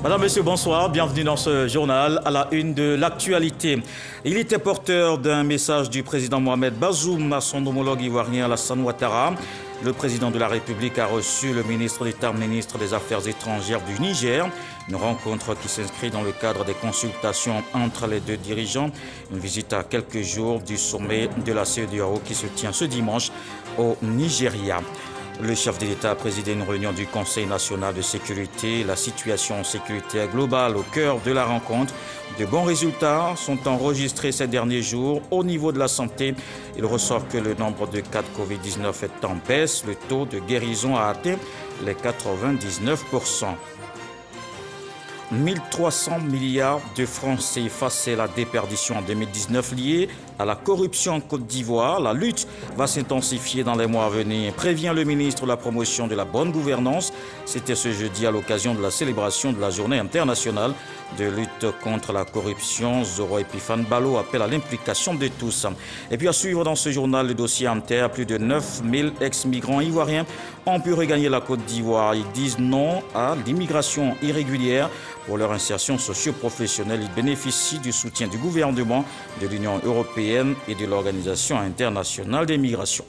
Madame, Monsieur, bonsoir. Bienvenue dans ce journal à la une de l'actualité. Il était porteur d'un message du président Mohamed Bazoum à son homologue ivoirien Alassane Ouattara. Le président de la République a reçu le ministre d'État, ministre des Affaires étrangères du Niger. Une rencontre qui s'inscrit dans le cadre des consultations entre les deux dirigeants. Une visite à quelques jours du sommet de la CEDEAO qui se tient ce dimanche au Nigeria. Le chef de l'État a présidé une réunion du Conseil national de sécurité. La situation sécuritaire globale au cœur de la rencontre. De bons résultats sont enregistrés ces derniers jours au niveau de la santé. Il ressort que le nombre de cas de Covid-19 est en baisse. Le taux de guérison a atteint les 99%. 1300 milliards de francs CFA, c'est la déperdition en 2019 liée à la corruption en Côte d'Ivoire. La lutte va s'intensifier dans les mois à venir, prévient le ministre de la promotion de la bonne gouvernance. C'était ce jeudi à l'occasion de la célébration de la journée internationale de lutte contre la corruption. Zoro Epifane Balo appelle à l'implication de tous. Et puis à suivre dans ce journal le dossier Inter, plus de 9000 ex-migrants ivoiriens ont pu regagner la Côte d'Ivoire. Ils disent non à l'immigration irrégulière. Pour leur insertion socio-professionnelle, ils bénéficient du soutien du gouvernement, de l'Union européenne et de l'Organisation internationale des migrations.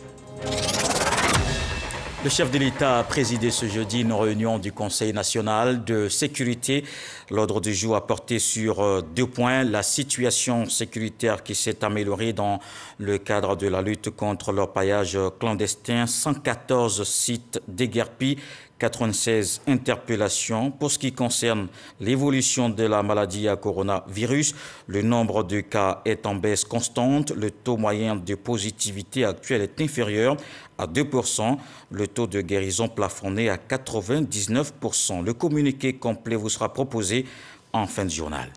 Le chef de l'État a présidé ce jeudi une réunion du Conseil national de sécurité. L'ordre du jour a porté sur 2 points. La situation sécuritaire qui s'est améliorée dans le cadre de la lutte contre l'orpaillage clandestin. 114 sites déguerpis, 96 interpellations. Pour ce qui concerne l'évolution de la maladie à coronavirus, le nombre de cas est en baisse constante. Le taux moyen de positivité actuel est inférieur à 2%. Le taux de guérison plafonné à 99%. Le communiqué complet vous sera proposé en fin de journal.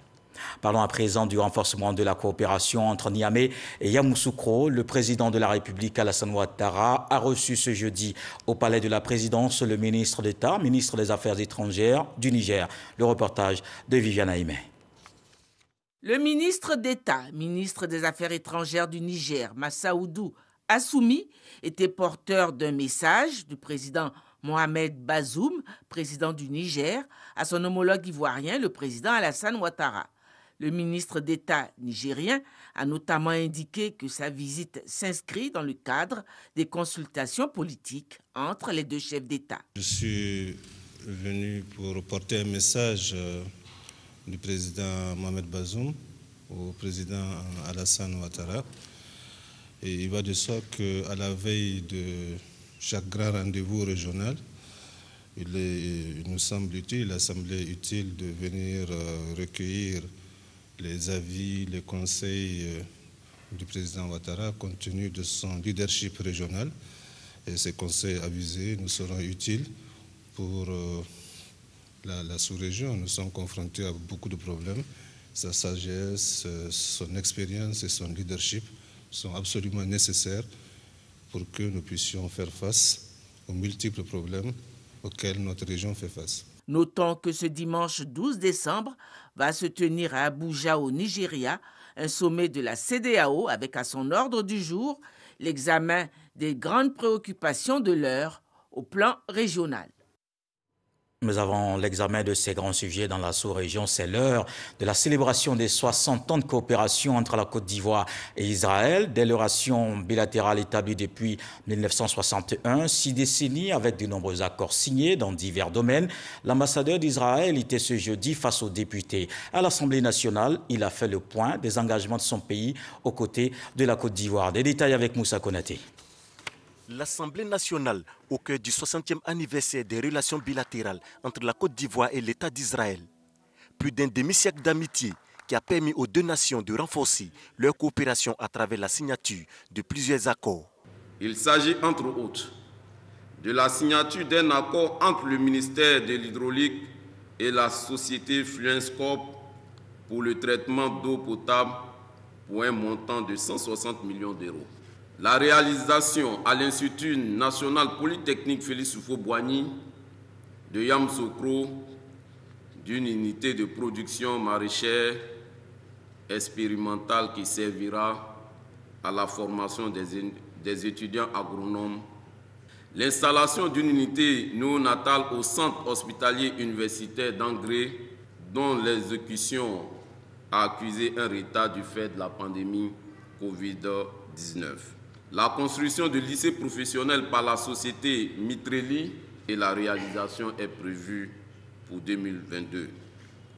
Parlons à présent du renforcement de la coopération entre Niamey et Yamoussoukro. Le président de la République, Alassane Ouattara, a reçu ce jeudi au palais de la présidence le ministre d'État, ministre des Affaires étrangères du Niger. Le reportage de Viviane Aïmé. Le ministre d'État, ministre des Affaires étrangères du Niger, Massaoudou Assoumi, était porteur d'un message du président Mohamed Bazoum, président du Niger, à son homologue ivoirien, le président Alassane Ouattara. Le ministre d'État nigérien a notamment indiqué que sa visite s'inscrit dans le cadre des consultations politiques entre les deux chefs d'État. Je suis venu pour porter un message du président Mohamed Bazoum au président Alassane Ouattara. Et il va de soi qu'à la veille de chaque grand rendez-vous régional, il nous semble utile, il a semblé utile de venir recueillir les avis, les conseils du président Ouattara compte tenu de son leadership régional. Et ces conseils avisés nous seront utiles pour la sous-région. Nous sommes confrontés à beaucoup de problèmes. Sa sagesse, son expérience et son leadership sont absolument nécessaires pour que nous puissions faire face aux multiples problèmes auxquels notre région fait face. Notons que ce dimanche 12 décembre va se tenir à Abuja au Nigeria un sommet de la CEDEAO avec à son ordre du jour l'examen des grandes préoccupations de l'heure au plan régional. Mais avant l'examen de ces grands sujets dans la sous-région, c'est l'heure de la célébration des 60 ans de coopération entre la Côte d'Ivoire et Israël. Des relations bilatérales établies depuis 1961, 6 décennies avec de nombreux accords signés dans divers domaines. L'ambassadeur d'Israël était ce jeudi face aux députés. À l'Assemblée nationale, il a fait le point des engagements de son pays aux côtés de la Côte d'Ivoire. Des détails avec Moussa Konaté. L'Assemblée nationale, au cœur du 60e anniversaire des relations bilatérales entre la Côte d'Ivoire et l'État d'Israël. Plus d'un demi-siècle d'amitié qui a permis aux deux nations de renforcer leur coopération à travers la signature de plusieurs accords. Il s'agit entre autres de la signature d'un accord entre le ministère de l'Hydraulique et la société Fluence Corp pour le traitement d'eau potable pour un montant de 160 millions d'euros. La réalisation à l'Institut national polytechnique Félix Houphouët-Boigny de Yamoussoukro d'une unité de production maraîchère expérimentale qui servira à la formation des étudiants agronomes. L'installation d'une unité néonatale au centre hospitalier universitaire d'Angré dont l'exécution a accusé un retard du fait de la pandémie Covid-19. La construction de lycées professionnels par la société Mitreli et la réalisation est prévue pour 2022.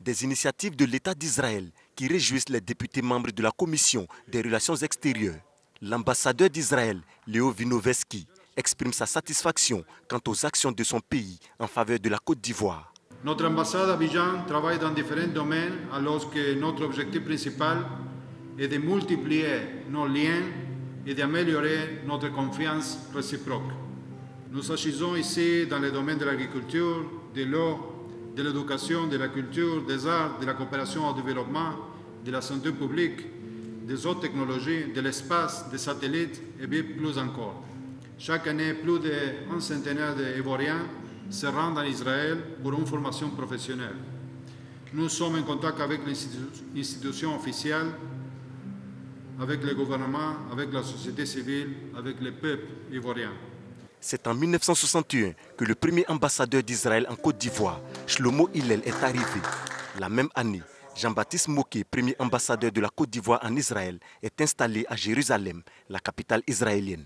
Des initiatives de l'État d'Israël qui réjouissent les députés membres de la Commission des Relations extérieures. L'ambassadeur d'Israël, Léo Vinovesky, exprime sa satisfaction quant aux actions de son pays en faveur de la Côte d'Ivoire. Notre ambassade à Abidjan travaille dans différents domaines alors que notre objectif principal est de multiplier nos liens et d'améliorer notre confiance réciproque. Nous agissons ici dans les domaines de l'agriculture, de l'eau, de l'éducation, de la culture, des arts, de la coopération au développement, de la santé publique, des hautes technologies, de l'espace, des satellites et bien plus encore. Chaque année, plus d'un centenaire d'Ivoiriens se rendent en Israël pour une formation professionnelle. Nous sommes en contact avec les institutions officielles, avec le gouvernement, avec la société civile, avec le peuple ivoirien. C'est en 1961 que le premier ambassadeur d'Israël en Côte d'Ivoire, Shlomo Hillel, est arrivé. La même année, Jean-Baptiste Moké, premier ambassadeur de la Côte d'Ivoire en Israël, est installé à Jérusalem, la capitale israélienne.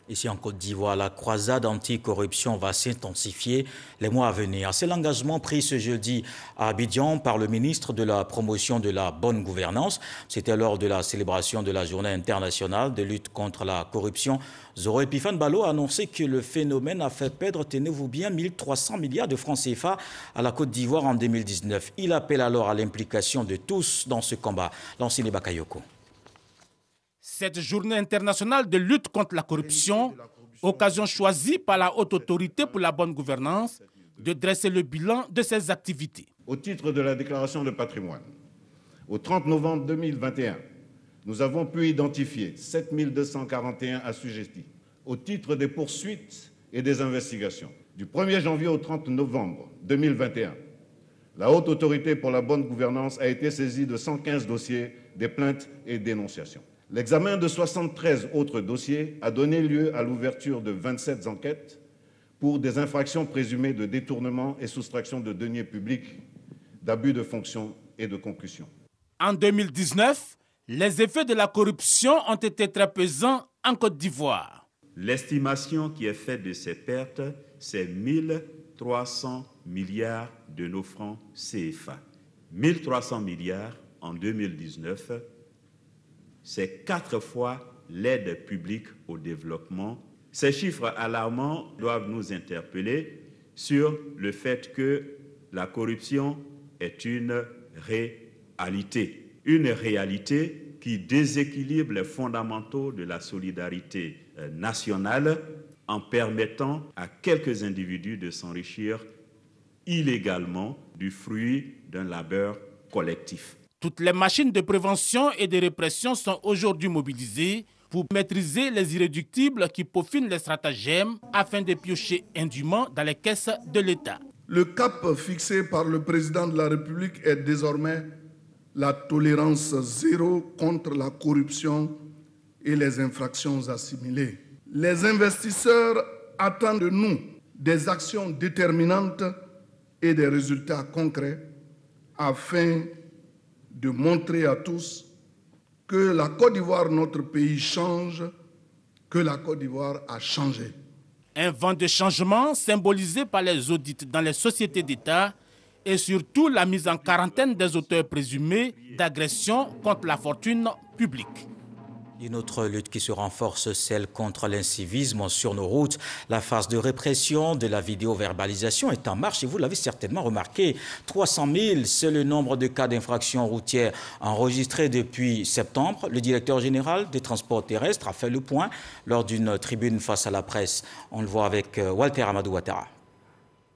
Ici en Côte d'Ivoire, la croisade anti-corruption va s'intensifier les mois à venir. C'est l'engagement pris ce jeudi à Abidjan par le ministre de la Promotion de la Bonne Gouvernance. C'était lors de la célébration de la Journée internationale de lutte contre la corruption. Zoro Epifane Balo a annoncé que le phénomène a fait perdre, tenez-vous bien, 1300 milliards de francs CFA à la Côte d'Ivoire en 2019. Il appelle alors à l'implication de tous dans ce combat. Lancine Bakayoko. Cette journée internationale de lutte contre la corruption, occasion choisie par la Haute Autorité pour la bonne gouvernance de dresser le bilan de ses activités. Au titre de la déclaration de patrimoine, au 30 novembre 2021, nous avons pu identifier 7241 assujettis au titre des poursuites et des investigations. Du 1er janvier au 30 novembre 2021, la Haute Autorité pour la bonne gouvernance a été saisie de 115 dossiers, des plaintes et dénonciations. L'examen de 73 autres dossiers a donné lieu à l'ouverture de 27 enquêtes pour des infractions présumées de détournement et soustraction de deniers publics, d'abus de fonction et de concussion. En 2019, les effets de la corruption ont été très pesants en Côte d'Ivoire. L'estimation qui est faite de ces pertes, c'est 1300 milliards de nos francs CFA. 1300 milliards en 2019, c'est 4 fois l'aide publique au développement. Ces chiffres alarmants doivent nous interpeller sur le fait que la corruption est une réalité. Une réalité qui déséquilibre les fondamentaux de la solidarité nationale en permettant à quelques individus de s'enrichir illégalement du fruit d'un labeur collectif. Toutes les machines de prévention et de répression sont aujourd'hui mobilisées pour maîtriser les irréductibles qui peaufinent les stratagèmes afin de piocher indûment dans les caisses de l'État. Le cap fixé par le président de la République est désormais la tolérance zéro contre la corruption et les infractions assimilées. Les investisseurs attendent de nous des actions déterminantes et des résultats concrets afin de montrer à tous que la Côte d'Ivoire, notre pays, change, que la Côte d'Ivoire a changé. Un vent de changement symbolisé par les audits dans les sociétés d'État et surtout la mise en quarantaine des auteurs présumés d'agression contre la fortune publique. Une autre lutte qui se renforce, celle contre l'incivisme sur nos routes. La phase de répression de la vidéo-verbalisation est en marche et vous l'avez certainement remarqué. 300 000, c'est le nombre de cas d'infraction routière enregistrés depuis septembre. Le directeur général des transports terrestres a fait le point lors d'une tribune face à la presse. On le voit avec Walter Amadou Ouattara.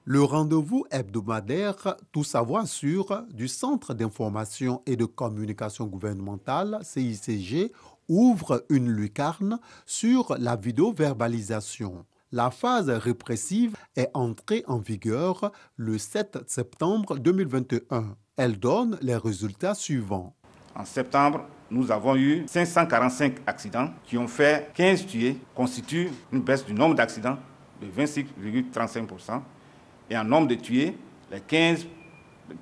Le rendez-vous hebdomadaire Tout savoir sur du Centre d'information et de communication gouvernementale, CICG, ouvre une lucarne sur la vidéo-verbalisation. La phase répressive est entrée en vigueur le 7 septembre 2021. Elle donne les résultats suivants. En septembre, nous avons eu 545 accidents qui ont fait 15 tués, constitue une baisse du nombre d'accidents de 26,35%. Et en nombre de tués, les 15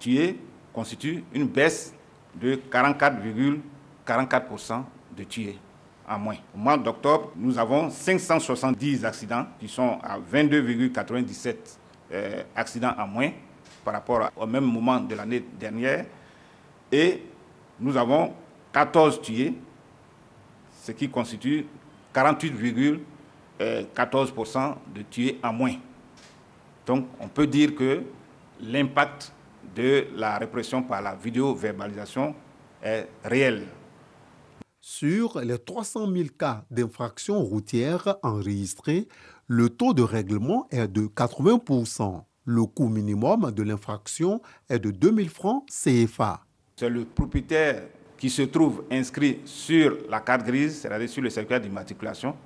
tués constitue une baisse de 44,44% de tués en moins. Au mois d'octobre, nous avons 570 accidents qui sont à 22,97 accidents en moins par rapport au même moment de l'année dernière. Et nous avons 14 tués, ce qui constitue 48,14% de tués en moins. Donc on peut dire que l'impact de la répression par la vidéo-verbalisation est réel. Sur les 300 000 cas d'infractions routières enregistrés, le taux de règlement est de 80%. Le coût minimum de l'infraction est de 2 000 francs CFA. C'est le propriétaire qui se trouve inscrit sur la carte grise, c'est-à-dire sur le certificat d'immatriculation,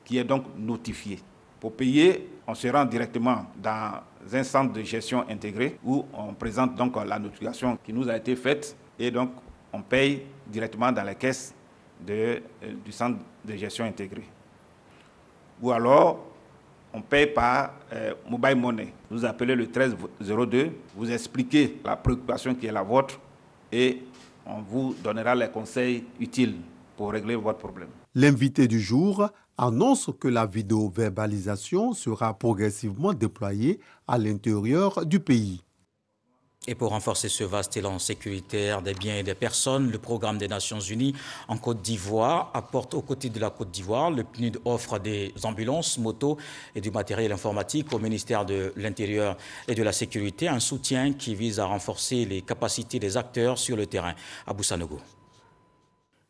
qui est donc notifié. Pour payer, on se rend directement dans un centre de gestion intégré où on présente donc la notification qui nous a été faite et donc on paye directement dans les caisses du centre de gestion intégré. Ou alors, on paye par mobile money. Vous appelez le 1302, vous expliquez la préoccupation qui est la vôtre et on vous donnera les conseils utiles pour régler votre problème. L'invité du jour annonce que la vidéo-verbalisation sera progressivement déployée à l'intérieur du pays. Et pour renforcer ce vaste élan sécuritaire des biens et des personnes, le programme des Nations Unies en Côte d'Ivoire apporte aux côtés de la Côte d'Ivoire. Le PNUD offre des ambulances, motos et du matériel informatique au ministère de l'Intérieur et de la Sécurité, un soutien qui vise à renforcer les capacités des acteurs sur le terrain. Abou Sanogo.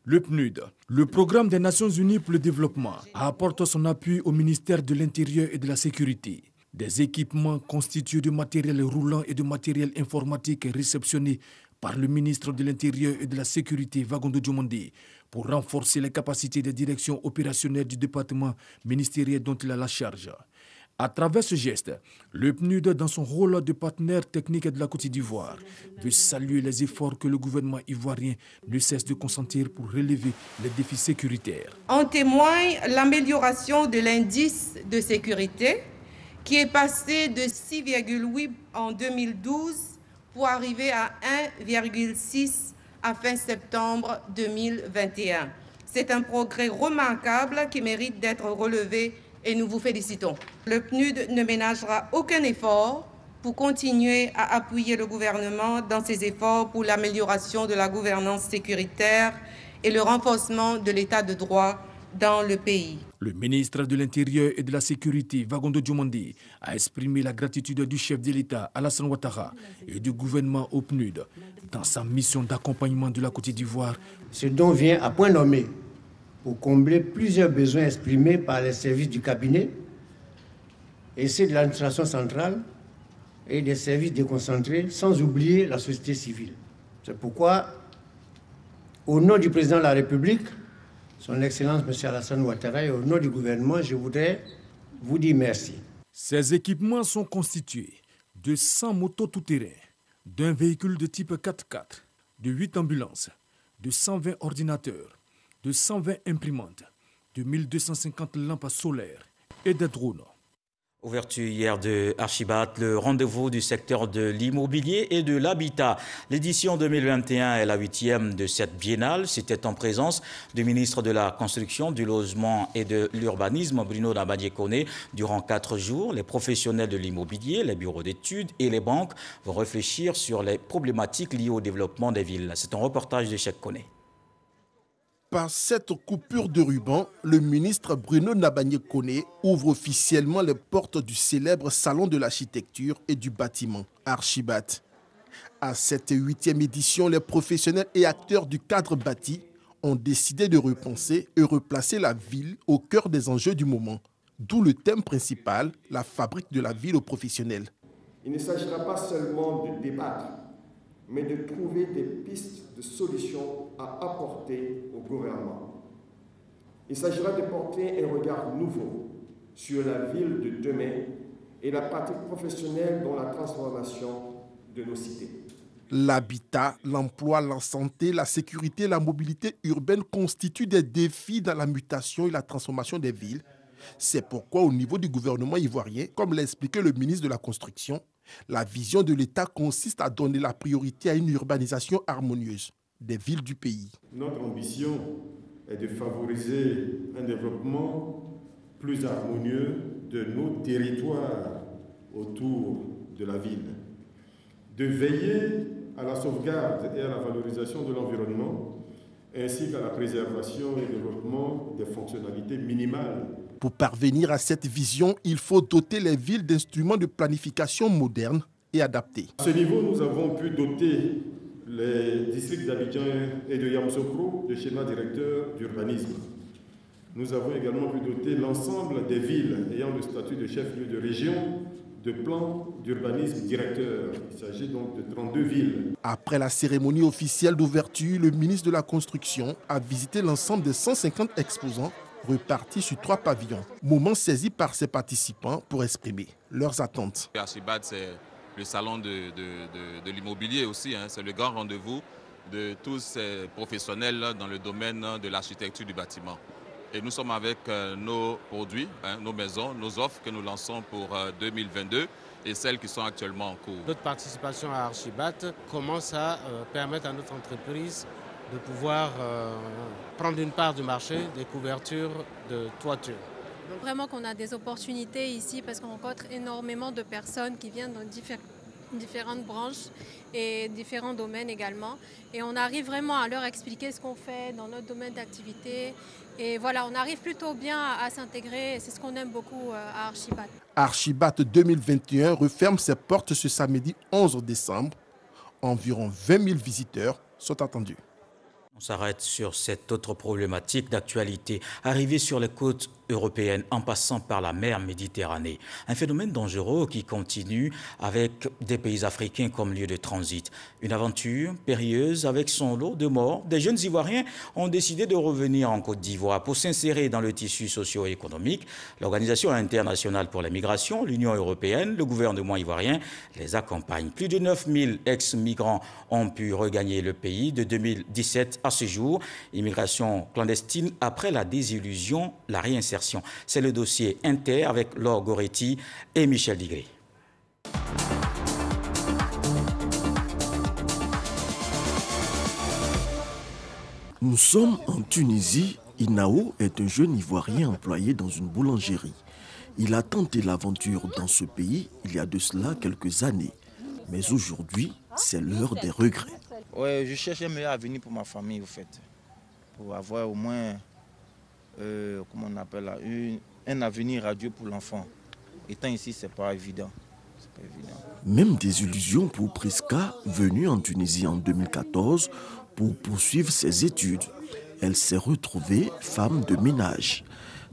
Le PNUD, le Programme des Nations Unies pour le développement, apporte son appui au ministère de l'Intérieur et de la Sécurité. Des équipements constitués de matériel roulant et de matériel informatique réceptionnés par le ministre de l'Intérieur et de la Sécurité, Vagondo Diomandé, pour renforcer les capacités des directions opérationnelles du département ministériel dont il a la charge. À travers ce geste, le PNUD, dans son rôle de partenaire technique de la Côte d'Ivoire, veut saluer les efforts que le gouvernement ivoirien ne cesse de consentir pour relever les défis sécuritaires. En témoigne l'amélioration de l'indice de sécurité, qui est passé de 6,8 en 2012 pour arriver à 1,6 à fin septembre 2021. C'est un progrès remarquable qui mérite d'être relevé et nous vous félicitons. Le PNUD ne ménagera aucun effort pour continuer à appuyer le gouvernement dans ses efforts pour l'amélioration de la gouvernance sécuritaire et le renforcement de l'état de droit dans le pays. Le ministre de l'Intérieur et de la Sécurité, Vagondo Diomandé, a exprimé la gratitude du chef de l'État, Alassane Ouattara, et du gouvernement au PNUD dans sa mission d'accompagnement de la Côte d'Ivoire. Ce don vient à point nommé pour combler plusieurs besoins exprimés par les services du cabinet et ceux de l'administration centrale et des services déconcentrés, sans oublier la société civile. C'est pourquoi, au nom du président de la République, Son Excellence M. Alassane Ouattara, et au nom du gouvernement, je voudrais vous dire merci. Ces équipements sont constitués de 100 motos tout-terrain, d'un véhicule de type 4x4, de 8 ambulances, de 120 ordinateurs, de 120 imprimantes, de 1250 lampes solaires et des drones. Ouverture hier de Archibat, le rendez-vous du secteur de l'immobilier et de l'habitat. L'édition 2021 est la 8e de cette biennale. C'était en présence du ministre de la Construction, du Logement et de l'Urbanisme, Bruno Nabadie-Koné. Durant 4 jours, les professionnels de l'immobilier, les bureaux d'études et les banques vont réfléchir sur les problématiques liées au développement des villes. C'est un reportage de Cheikh Koné. Par cette coupure de ruban, le ministre Bruno Nabadie-Koné ouvre officiellement les portes du célèbre Salon de l'architecture et du bâtiment, Archibat. À cette 8e édition, les professionnels et acteurs du cadre bâti ont décidé de repenser et replacer la ville au cœur des enjeux du moment. D'où le thème principal, la fabrique de la ville aux professionnels. Il ne s'agira pas seulement de débattre, mais de trouver des pistes de solutions à apporter au gouvernement. Il s'agira de porter un regard nouveau sur la ville de demain et la pratique professionnelle dans la transformation de nos cités. L'habitat, l'emploi, la santé, la sécurité, la mobilité urbaine constituent des défis dans la mutation et la transformation des villes. C'est pourquoi au niveau du gouvernement ivoirien, comme l'a expliqué le ministre de la Construction, La vision de l'État consiste à donner la priorité à une urbanisation harmonieuse des villes du pays. Notre ambition est de favoriser un développement plus harmonieux de nos territoires autour de la ville, de veiller à la sauvegarde et à la valorisation de l'environnement, ainsi qu'à la préservation et développement des fonctionnalités minimales. Pour parvenir à cette vision, il faut doter les villes d'instruments de planification modernes et adaptés. À ce niveau, nous avons pu doter les districts d'Abidjan et de Yamoussoukro de schémas directeurs d'urbanisme. Nous avons également pu doter l'ensemble des villes ayant le statut de chef-lieu de région de plans d'urbanisme directeur. Il s'agit donc de 32 villes. Après la cérémonie officielle d'ouverture, le ministre de la Construction a visité l'ensemble des 150 exposants repartis sur 3 pavillons. Moment saisi par ses participants pour exprimer leurs attentes. Archibat, c'est le salon de l'immobilier aussi. C'est le grand rendez-vous de tous ces professionnels dans le domaine de l'architecture du bâtiment. Et nous sommes avec nos produits, nos maisons, nos offres que nous lançons pour 2022 et celles qui sont actuellement en cours. Notre participation à Archibat commence à permettre à notre entreprise de pouvoir prendre une part du marché des couvertures de toiture. Vraiment qu'on a des opportunités ici parce qu'on rencontre énormément de personnes qui viennent dans différentes branches et différents domaines également. Et on arrive vraiment à leur expliquer ce qu'on fait dans notre domaine d'activité. Et voilà, on arrive plutôt bien à s'intégrer. C'est ce qu'on aime beaucoup à Archibat. Archibat 2021 referme ses portes ce samedi 11 décembre. Environ 20 000 visiteurs sont attendus. On s'arrête sur cette autre problématique d'actualité. Arrivée sur les côtes européennes en passant par la mer Méditerranée. Un phénomène dangereux qui continue avec des pays africains comme lieu de transit. Une aventure périlleuse avec son lot de morts. Des jeunes Ivoiriens ont décidé de revenir en Côte d'Ivoire pour s'insérer dans le tissu socio-économique. L'Organisation internationale pour la migration, l'Union européenne, le gouvernement ivoirien les accompagnent. Plus de 9 000 ex-migrants ont pu regagner le pays de 2017 à ce jour. Immigration clandestine après la désillusion, la réinsertion. C'est le dossier Inter avec Laure Goretti et Michel Digré. Nous sommes en Tunisie. Inao est un jeune Ivoirien employé dans une boulangerie. Il a tenté l'aventure dans ce pays il y a de cela quelques années. Mais aujourd'hui, c'est l'heure des regrets. Ouais, je cherche un meilleur avenir pour ma famille, au fait. Pour avoir au moins, comment on appelle là, un avenir radieux pour l'enfant. Étant ici, c'est pas évident. Même désillusion pour Priska, venue en Tunisie en 2014 pour poursuivre ses études. Elle s'est retrouvée femme de ménage.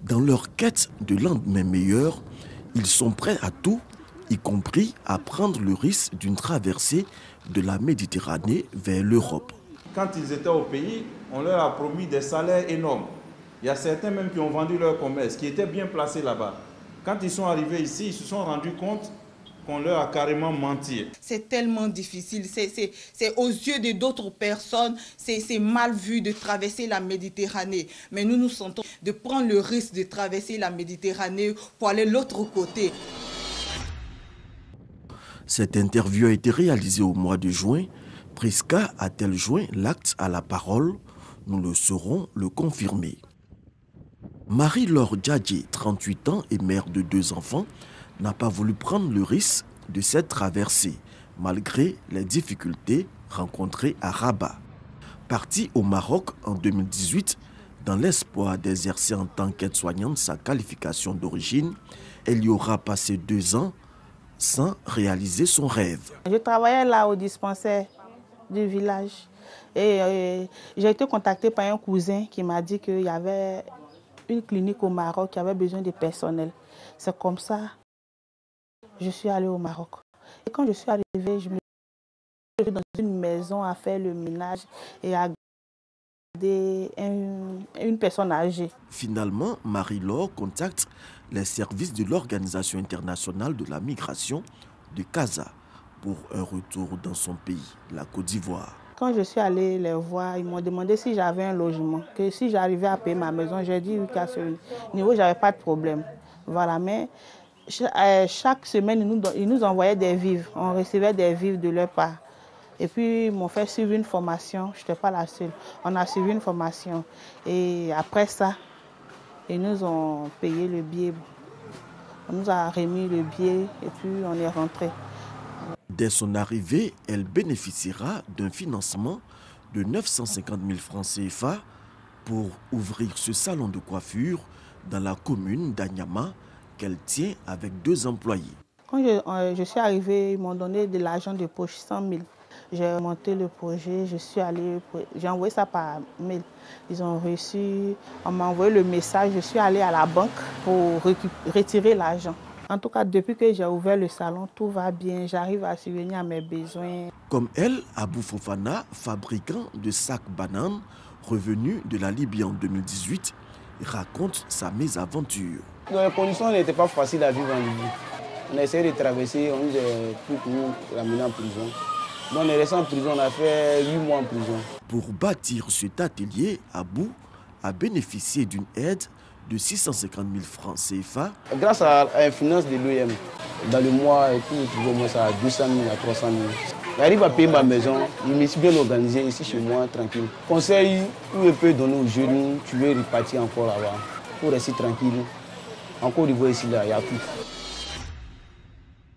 Dans leur quête de lendemain meilleur, ils sont prêts à tout, y compris à prendre le risque d'une traversée de la Méditerranée vers l'Europe. Quand ils étaient au pays, on leur a promis des salaires énormes. Il y a certains même qui ont vendu leur commerce, qui étaient bien placés là-bas. Quand ils sont arrivés ici, ils se sont rendus compte qu'on leur a carrément menti. C'est tellement difficile, c'est aux yeux de d'autres personnes, c'est mal vu de traverser la Méditerranée. Mais nous nous sentons de prendre le risque de traverser la Méditerranée pour aller de l'autre côté. Cette interview a été réalisée au mois de juin. Priska a-t-elle joint l'acte à la parole? Nous le saurons le confirmer. Marie-Laure Djadji, 38 ans et mère de 2 enfants, n'a pas voulu prendre le risque de cette traversée, malgré les difficultés rencontrées à Rabat. Partie au Maroc en 2018, dans l'espoir d'exercer en tant qu'aide-soignante sa qualification d'origine, elle y aura passé 2 ans sans réaliser son rêve. Je travaillais là au dispensaire du village et j'ai été contactée par un cousin qui m'a dit qu'il y avait une clinique au Maroc qui avait besoin de personnel. C'est comme ça que je suis allée au Maroc. Et quand je suis arrivée, je me suis dans une maison à faire le ménage et à garder une personne âgée. Finalement, Marie-Laure contacte les services de l'Organisation internationale de la migration de Casa pour un retour dans son pays, la Côte d'Ivoire. Quand je suis allée les voir, ils m'ont demandé si j'avais un logement, que si j'arrivais à payer ma maison. J'ai dit oui, qu'à ce niveau, je n'avais pas de problème. Voilà, mais Chaque semaine, ils nous envoyaient des vivres. On recevait des vivres de leur part. Et puis, ils m'ont fait suivre une formation. Je n'étais pas la seule. On a suivi une formation. Et après ça, ils nous ont payé le billet. On nous a remis le billet et puis on est rentré. Dès son arrivée, elle bénéficiera d'un financement de 950 000 francs CFA pour ouvrir ce salon de coiffure dans la commune d'Anyama qu'elle tient avec 2 employés. Quand je suis arrivée, ils m'ont donné de l'argent de poche, 100 000. J'ai monté le projet, j'ai envoyé ça par mail. Ils ont reçu, on m'a envoyé le message, je suis allée à la banque pour retirer l'argent. En tout cas, depuis que j'ai ouvert le salon, tout va bien, j'arrive à subvenir à mes besoins. Comme elle, Abou Fofana, fabricant de sacs bananes, revenu de la Libye en 2018, raconte sa mésaventure. Les conditions n'étaient pas faciles à vivre en Libye. On a essayé de traverser, on nous a tout ramené en prison. Donc on est resté en prison, on a fait 8 mois en prison. Pour bâtir cet atelier, Abou a bénéficié d'une aide de 650 000 francs CFA. Grâce à la finance de l'OIM, dans le mois, nous trouvons moins ça à 200 000 à 300 000. J'arrive à payer ma maison, je me suis bien organisé ici chez moi, tranquille. Conseil où je peux donner aux jeunes, tu veux repartir encore là-bas, pour rester tranquille. Encore de voir ici, là, il y a tout.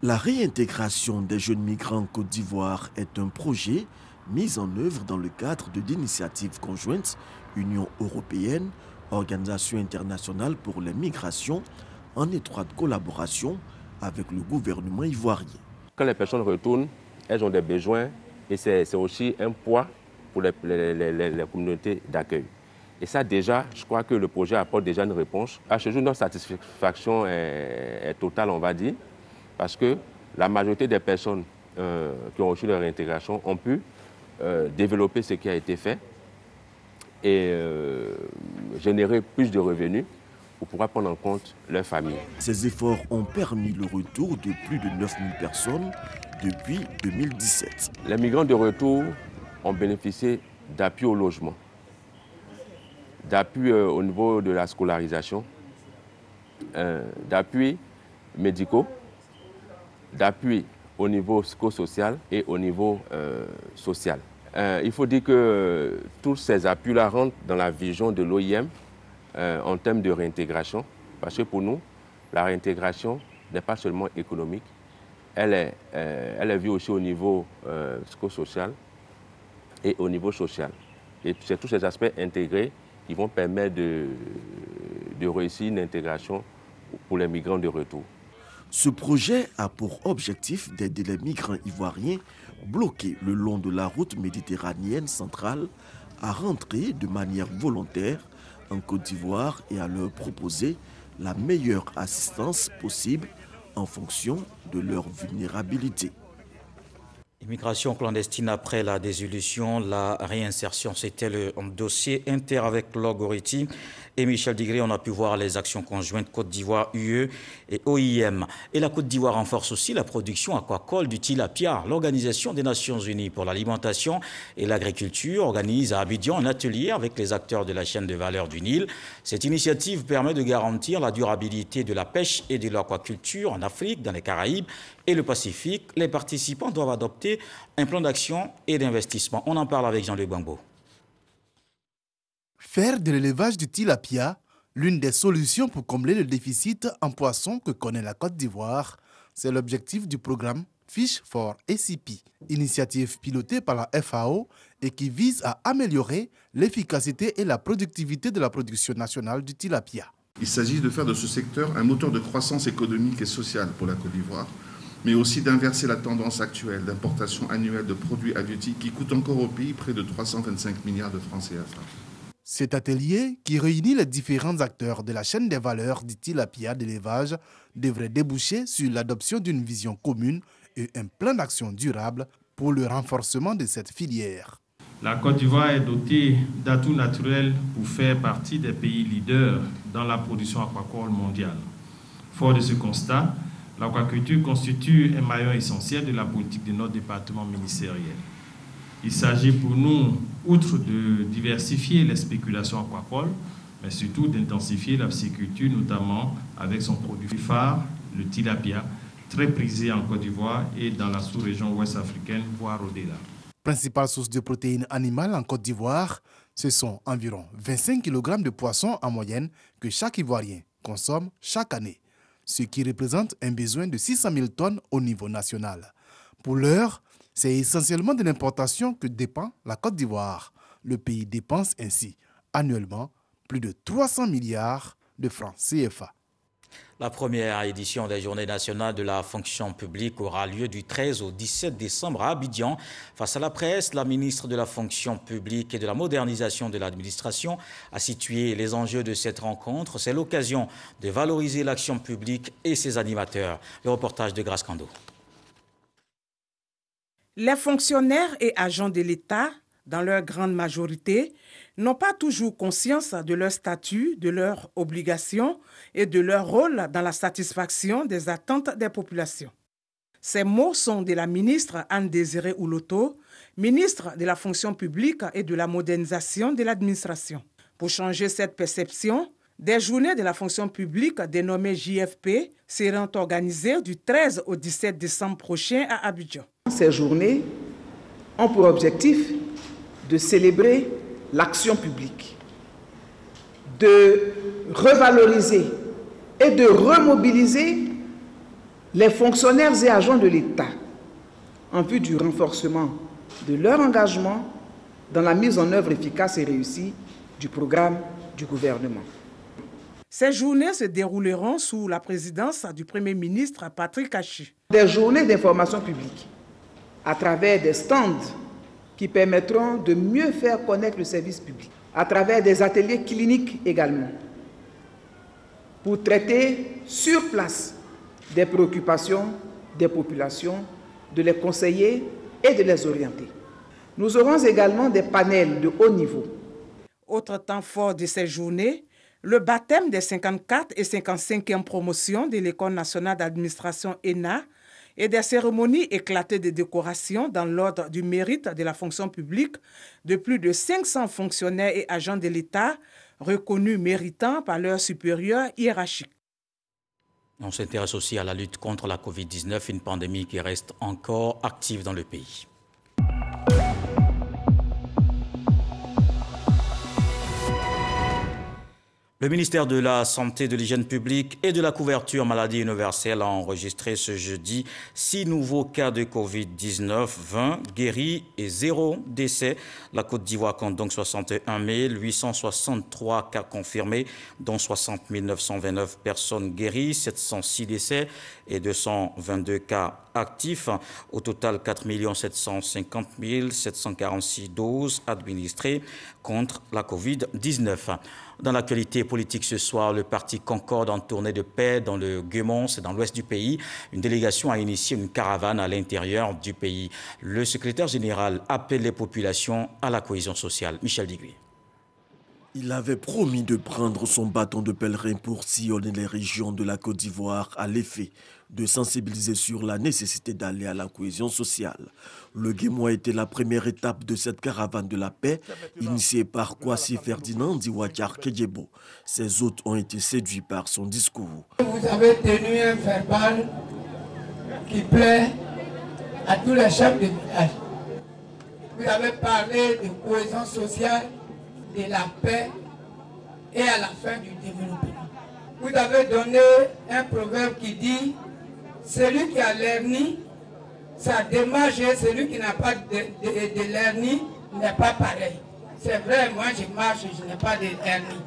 La réintégration des jeunes migrants en Côte d'Ivoire est un projet mis en œuvre dans le cadre d'initiatives conjointes Union européenne, Organisation internationale pour les migrations, en étroite collaboration avec le gouvernement ivoirien. Quand les personnes retournent, elles ont des besoins et c'est aussi un poids pour les communautés d'accueil. Et ça déjà, je crois que le projet apporte déjà une réponse. À ce jour, notre satisfaction est totale, on va dire, parce que la majorité des personnes qui ont reçu leur réintégration ont pu développer ce qui a été fait et générer plus de revenus pour pouvoir prendre en compte leur famille. Ces efforts ont permis le retour de plus de 9 000 personnes depuis 2017. Les migrants de retour ont bénéficié d'appui au logement, d'appui au niveau de la scolarisation, d'appui médicaux, d'appui au niveau psychosocial et au niveau social. Il faut dire que tous ces appuis-là rentrent dans la vision de l'OIM en termes de réintégration, parce que pour nous, la réintégration n'est pas seulement économique, elle est vue aussi au niveau psychosocial et au niveau social. Et c'est tous ces aspects intégrés qui vont permettre de réussir une intégration pour les migrants de retour. Ce projet a pour objectif d'aider les migrants ivoiriens bloqués le long de la route méditerranéenne centrale à rentrer de manière volontaire en Côte d'Ivoire et à leur proposer la meilleure assistance possible en fonction de leur vulnérabilité. Immigration clandestine après la désolution, la réinsertion, c'était le dossier inter avec Logoriti et Michel Digré. On a pu voir les actions conjointes Côte d'Ivoire, UE et OIM. Et la Côte d'Ivoire renforce aussi la production aquacole du tilapia. L'Organisation des Nations Unies pour l'alimentation et l'agriculture organise à Abidjan un atelier avec les acteurs de la chaîne de valeur du Nil. Cette initiative permet de garantir la durabilité de la pêche et de l'aquaculture en Afrique, dans les Caraïbes et le Pacifique. Les participants doivent adopter un plan d'action et d'investissement. On en parle avec Jean-Luc Gbangbo. Faire de l'élevage du tilapia l'une des solutions pour combler le déficit en poissons que connaît la Côte d'Ivoire, c'est l'objectif du programme Fish for ACP, initiative pilotée par la FAO et qui vise à améliorer l'efficacité et la productivité de la production nationale du tilapia. Il s'agit de faire de ce secteur un moteur de croissance économique et sociale pour la Côte d'Ivoire, mais aussi d'inverser la tendance actuelle d'importation annuelle de produits halieutiques qui coûtent encore au pays près de 325 milliards de francs CFA. Cet atelier, qui réunit les différents acteurs de la chaîne des valeurs du tilapia d'élevage, devrait déboucher sur l'adoption d'une vision commune et un plan d'action durable pour le renforcement de cette filière. La Côte d'Ivoire est dotée d'atouts naturels pour faire partie des pays leaders dans la production aquacole mondiale. Fort de ce constat, l'aquaculture constitue un maillon essentiel de la politique de notre département ministériel. Il s'agit pour nous, outre de diversifier les spéculations aquacoles, mais surtout d'intensifier la pisciculture, notamment avec son produit phare, le tilapia, très prisé en Côte d'Ivoire et dans la sous-région ouest africaine, voire au-delà. Principale source de protéines animales en Côte d'Ivoire, ce sont environ 25 kg de poissons en moyenne que chaque Ivoirien consomme chaque année, ce qui représente un besoin de 600 000 tonnes au niveau national. Pour l'heure, c'est essentiellement de l'importation que dépend la Côte d'Ivoire. Le pays dépense ainsi annuellement plus de 300 milliards de francs CFA. La première édition des Journées nationales de la fonction publique aura lieu du 13 au 17 décembre à Abidjan. Face à la presse, la ministre de la fonction publique et de la modernisation de l'administration a situé les enjeux de cette rencontre. C'est l'occasion de valoriser l'action publique et ses animateurs. Le reportage de Grace Kando. Les fonctionnaires et agents de l'État, dans leur grande majorité, n'ont pas toujours conscience de leur statut, de leurs obligations et de leur rôle dans la satisfaction des attentes des populations. Ces mots sont de la ministre Anne-Désirée Ouloto, ministre de la fonction publique et de la modernisation de l'administration. Pour changer cette perception, des journées de la fonction publique dénommées JFP seront organisées du 13 au 17 décembre prochain à Abidjan. Ces journées ont pour objectif de célébrer l'action publique, de revaloriser et de remobiliser les fonctionnaires et agents de l'État en vue du renforcement de leur engagement dans la mise en œuvre efficace et réussie du programme du gouvernement. Ces journées se dérouleront sous la présidence du Premier ministre Patrick Achi. Des journées d'information publique à travers des stands qui permettront de mieux faire connaître le service public, à travers des ateliers cliniques également, pour traiter sur place des préoccupations des populations, de les conseiller et de les orienter. Nous aurons également des panels de haut niveau. Autre temps fort de ces journées, le baptême des 54 et 55e promotions de l'École nationale d'administration ENA et des cérémonies éclatées de décoration dans l'ordre du mérite de la fonction publique de plus de 500 fonctionnaires et agents de l'État reconnus méritants par leurs supérieurs hiérarchiques. On s'intéresse aussi à la lutte contre la Covid-19, une pandémie qui reste encore active dans le pays. Le ministère de la Santé, de l'Hygiène publique et de la couverture maladie universelle a enregistré ce jeudi 6 nouveaux cas de Covid-19, 20 guéris et 0 décès. La Côte d'Ivoire compte donc 61 863 cas confirmés, dont 60 929 personnes guéries, 706 décès et 222 cas actifs. Au total, 4 750 746 doses administrées contre la Covid-19. Dans l'actualité politique ce soir, le parti Concorde en tournée de paix dans le Guémons, c'est dans l'ouest du pays. Une délégation a initié une caravane à l'intérieur du pays. Le secrétaire général appelle les populations à la cohésion sociale. Michel Digui. Il avait promis de prendre son bâton de pèlerin pour sillonner les régions de la Côte d'Ivoire à l'effet de sensibiliser sur la nécessité d'aller à la cohésion sociale. Le Guémois était la première étape de cette caravane de la paix, initiée par Kwasi Ferdinand Diwakar Kedjebo. Ses hôtes ont été séduits par son discours. Vous avez tenu un verbal qui plaît à tous les chefs de village. Vous avez parlé de cohésion sociale, de la paix et à la fin du développement. Vous avez donné un proverbe qui dit « Celui qui a l'hernie, sa démarche, celui qui n'a pas de l'hernie n'est pas pareil. » C'est vrai, moi je marche, je n'ai pas de hernie.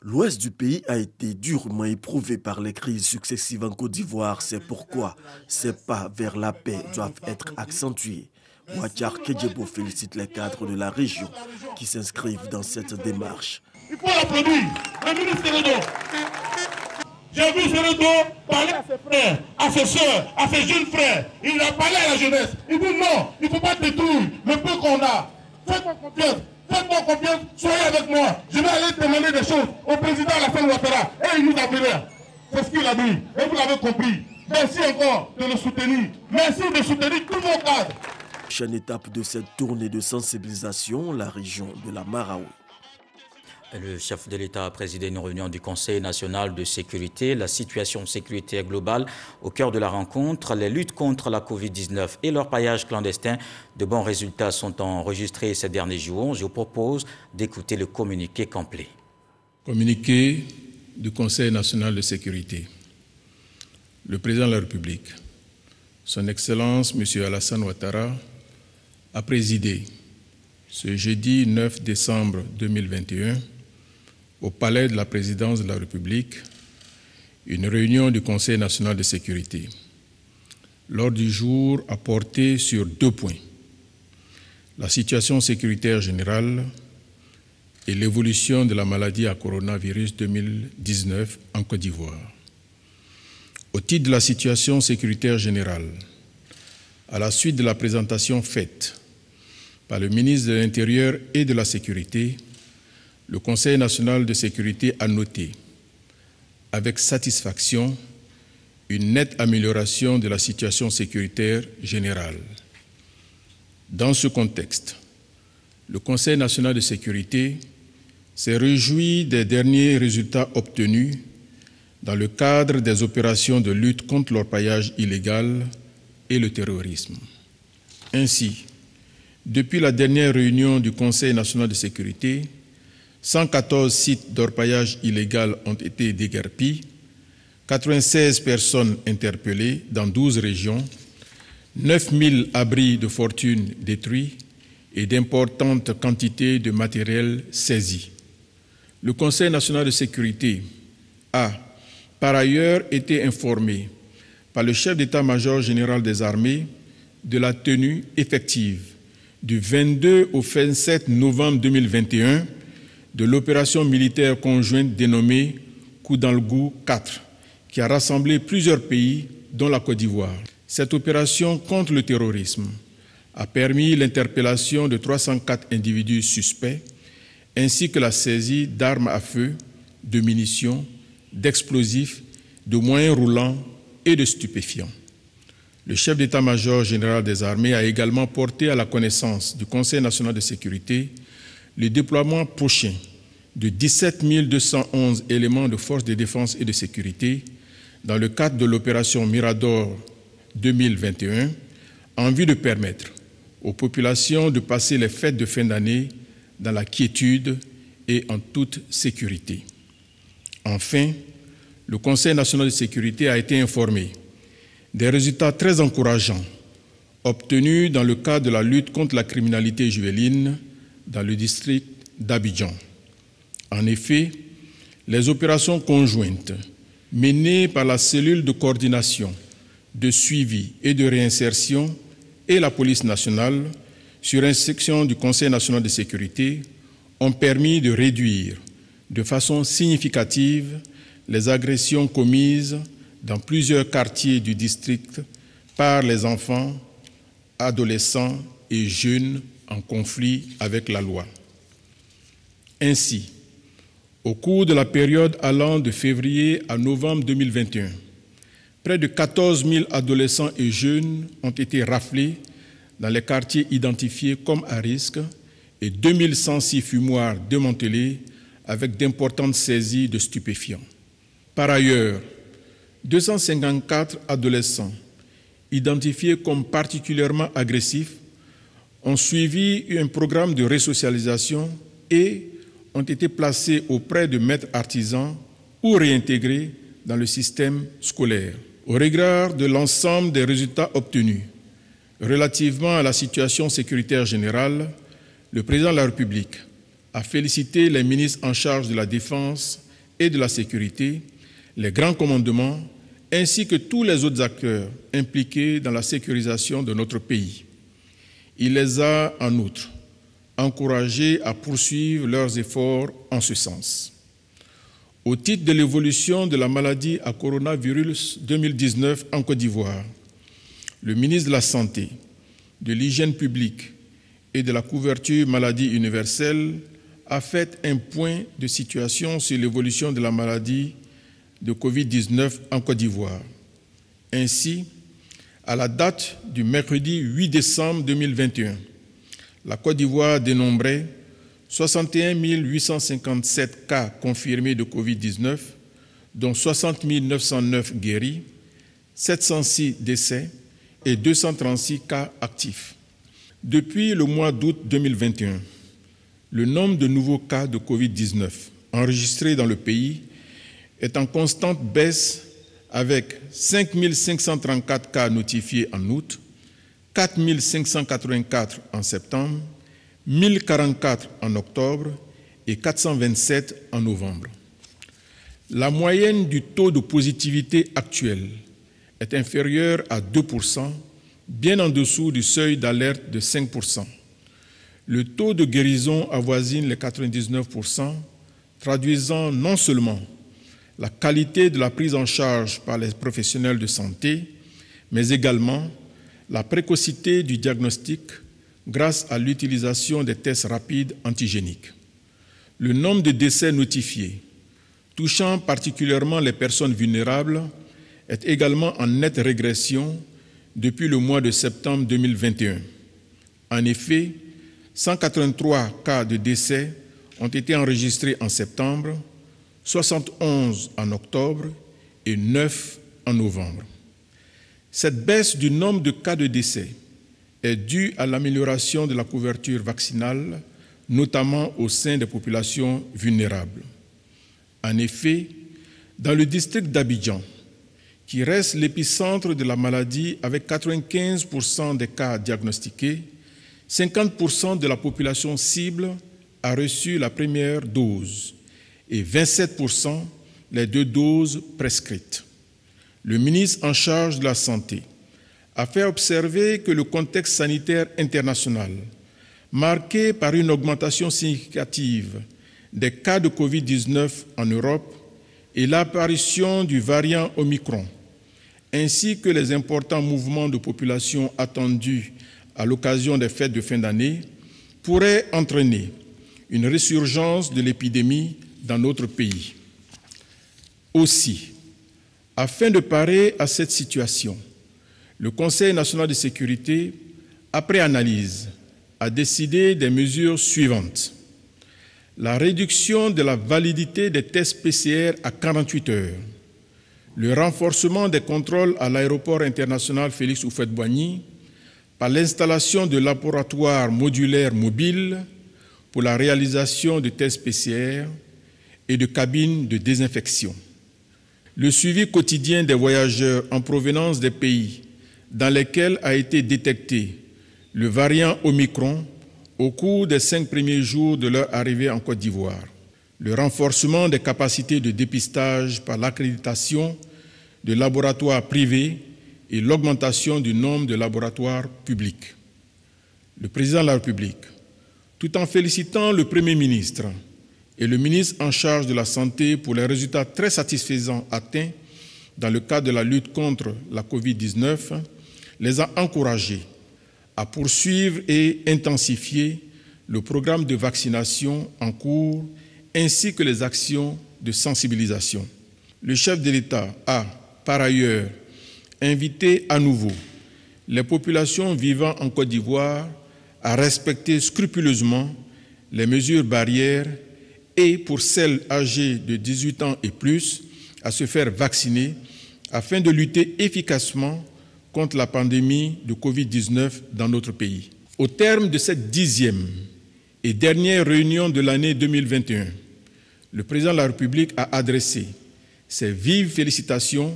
L'ouest du pays a été durement éprouvé par les crises successives en Côte d'Ivoire. C'est pourquoi ces pas vers la paix doivent être accentués. Ouachar Kedjebo félicite les cadres de la région qui s'inscrivent dans cette démarche. Il faut l'applaudir, le ministre Renaud. J'ai vu Renaud parler à ses frères, à ses soeurs, à ses jeunes frères. Il a parlé à la jeunesse. Il dit non, il ne faut pas détruire le peu qu'on a. Faites-moi confiance, faites-moi confiance, soyez avec moi. Je vais aller demander des choses au président Alassane Ouattara et il nous appellera. C'est ce qu'il a dit et vous l'avez compris. Merci encore de le soutenir. Merci de soutenir tous nos cadres. Prochaine étape de cette tournée de sensibilisation, la région de la Marawi. Le chef de l'État a présidé une réunion du Conseil national de sécurité. La situation sécuritaire globale au cœur de la rencontre, les luttes contre la Covid-19 et l'orpaillage clandestin. De bons résultats sont enregistrés ces derniers jours. Je vous propose d'écouter le communiqué complet. Communiqué du Conseil national de sécurité. Le président de la République, son Excellence M. Alassane Ouattara, a présidé ce jeudi 9 décembre 2021 au Palais de la Présidence de la République une réunion du Conseil national de sécurité. L'ordre du jour a porté sur 2 points: la situation sécuritaire générale et l'évolution de la maladie à coronavirus 2019 en Côte d'Ivoire. Au titre de la situation sécuritaire générale, à la suite de la présentation faite par le ministre de l'Intérieur et de la Sécurité, le Conseil national de sécurité a noté avec satisfaction une nette amélioration de la situation sécuritaire générale. Dans ce contexte, le Conseil national de sécurité s'est réjoui des derniers résultats obtenus dans le cadre des opérations de lutte contre l'orpaillage illégal et le terrorisme. Ainsi, depuis la dernière réunion du Conseil national de sécurité, 114 sites d'orpaillage illégal ont été déguerpis, 96 personnes interpellées dans 12 régions, 9000 abris de fortune détruits et d'importantes quantités de matériel saisis. Le Conseil national de sécurité a, par ailleurs, été informé par le chef d'état-major général des armées de la tenue effective du 22 au 27 novembre 2021 de l'opération militaire conjointe dénommée Koudalgou 4, qui a rassemblé plusieurs pays, dont la Côte d'Ivoire. Cette opération contre le terrorisme a permis l'interpellation de 304 individus suspects, ainsi que la saisie d'armes à feu, de munitions, d'explosifs, de moyens roulants et de stupéfiants. Le chef d'état-major général des armées a également porté à la connaissance du Conseil national de sécurité le déploiement prochain de 17 211 éléments de forces de défense et de sécurité dans le cadre de l'opération Mirador 2021 en vue de permettre aux populations de passer les fêtes de fin d'année dans la quiétude et en toute sécurité. Enfin, le Conseil national de sécurité a été informé des résultats très encourageants obtenus dans le cadre de la lutte contre la criminalité juvénile dans le district d'Abidjan. En effet, les opérations conjointes menées par la cellule de coordination, de suivi et de réinsertion et la police nationale, sur instruction du Conseil national de sécurité, ont permis de réduire de façon significative les agressions commises dans plusieurs quartiers du district par les enfants, adolescents et jeunes en conflit avec la loi. Ainsi, au cours de la période allant de février à novembre 2021, près de 14 000 adolescents et jeunes ont été raflés dans les quartiers identifiés comme à risque et 2106 fumoirs démantelés avec d'importantes saisies de stupéfiants. Par ailleurs, 254 adolescents identifiés comme particulièrement agressifs ont suivi un programme de resocialisation et ont été placés auprès de maîtres artisans ou réintégrés dans le système scolaire. Au regard de l'ensemble des résultats obtenus relativement à la situation sécuritaire générale, le président de la République a félicité les ministres en charge de la Défense et de la Sécurité, les grands commandements, ainsi que tous les autres acteurs impliqués dans la sécurisation de notre pays. Il les a, en outre, encouragés à poursuivre leurs efforts en ce sens. Au titre de l'évolution de la maladie à coronavirus 2019 en Côte d'Ivoire, le ministre de la Santé, de l'Hygiène publique et de la couverture maladie universelle a fait un point de situation sur l'évolution de la maladie de Covid-19 en Côte d'Ivoire. Ainsi, à la date du mercredi 8 décembre 2021, la Côte d'Ivoire dénombrait 61 857 cas confirmés de Covid-19, dont 60 909 guéris, 706 décès et 236 cas actifs. Depuis le mois d'août 2021, le nombre de nouveaux cas de Covid-19 enregistrés dans le pays est en constante baisse avec 5 534 cas notifiés en août, 4 584 en septembre, 1044 en octobre et 427 en novembre. La moyenne du taux de positivité actuel est inférieure à 2%, bien en dessous du seuil d'alerte de 5%. Le taux de guérison avoisine les 99%, traduisant non seulement la qualité de la prise en charge par les professionnels de santé, mais également la précocité du diagnostic grâce à l'utilisation des tests rapides antigéniques. Le nombre de décès notifiés, touchant particulièrement les personnes vulnérables, est également en nette régression depuis le mois de septembre 2021. En effet, 183 cas de décès ont été enregistrés en septembre, 71 en octobre et 9 en novembre. Cette baisse du nombre de cas de décès est due à l'amélioration de la couverture vaccinale, notamment au sein des populations vulnérables. En effet, dans le district d'Abidjan, qui reste l'épicentre de la maladie avec 95% des cas diagnostiqués, 50% de la population cible a reçu la première dose et 27% les 2 doses prescrites. Le ministre en charge de la Santé a fait observer que le contexte sanitaire international, marqué par une augmentation significative des cas de Covid-19 en Europe et l'apparition du variant Omicron, ainsi que les importants mouvements de population attendus à l'occasion des fêtes de fin d'année, pourraient entraîner une résurgence de l'épidémie dans notre pays. Aussi, afin de parer à cette situation, le Conseil national de sécurité, après analyse, a décidé des mesures suivantes. La réduction de la validité des tests PCR à 48 heures, le renforcement des contrôles à l'aéroport international Félix Houphouët-Boigny par l'installation de laboratoires modulaires mobiles pour la réalisation de tests PCR et de cabines de désinfection. Le suivi quotidien des voyageurs en provenance des pays dans lesquels a été détecté le variant Omicron au cours des 5 premiers jours de leur arrivée en Côte d'Ivoire. Le renforcement des capacités de dépistage par l'accréditation de laboratoires privés et l'augmentation du nombre de laboratoires publics. Le président de la République, tout en félicitant le Premier ministre et le ministre en charge de la Santé pour les résultats très satisfaisants atteints dans le cadre de la lutte contre la Covid-19, les a encouragés à poursuivre et intensifier le programme de vaccination en cours ainsi que les actions de sensibilisation. Le chef de l'État a, par ailleurs, invité à nouveau les populations vivant en Côte d'Ivoire à respecter scrupuleusement les mesures barrières et, pour celles âgées de 18 ans et plus, à se faire vacciner afin de lutter efficacement contre la pandémie de Covid-19 dans notre pays. Au terme de cette 10e et dernière réunion de l'année 2021, le président de la République a adressé ses vives félicitations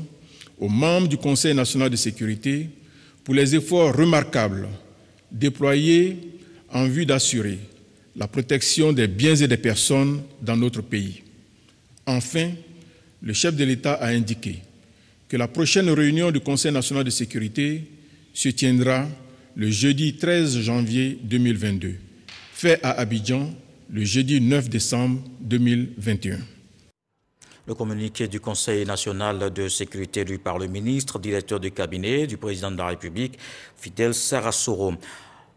aux membres du Conseil national de sécurité pour les efforts remarquables déployés en vue d'assurer la protection des biens et des personnes dans notre pays. Enfin, le chef de l'État a indiqué que la prochaine réunion du Conseil national de sécurité se tiendra le jeudi 13 janvier 2022, fait à Abidjan le jeudi 9 décembre 2021. Le communiqué du Conseil national de sécurité lu par le ministre, directeur du cabinet du président de la République, Fidel Sarasoro.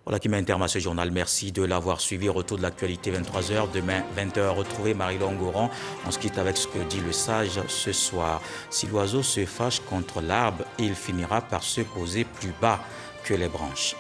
Voilà qui m'interme à ce journal. Merci de l'avoir suivi. Retour de l'actualité 23h. Demain 20h, retrouvez Marie-Laure Goran. On se quitte avec ce que dit le sage ce soir. Si l'oiseau se fâche contre l'arbre, il finira par se poser plus bas que les branches.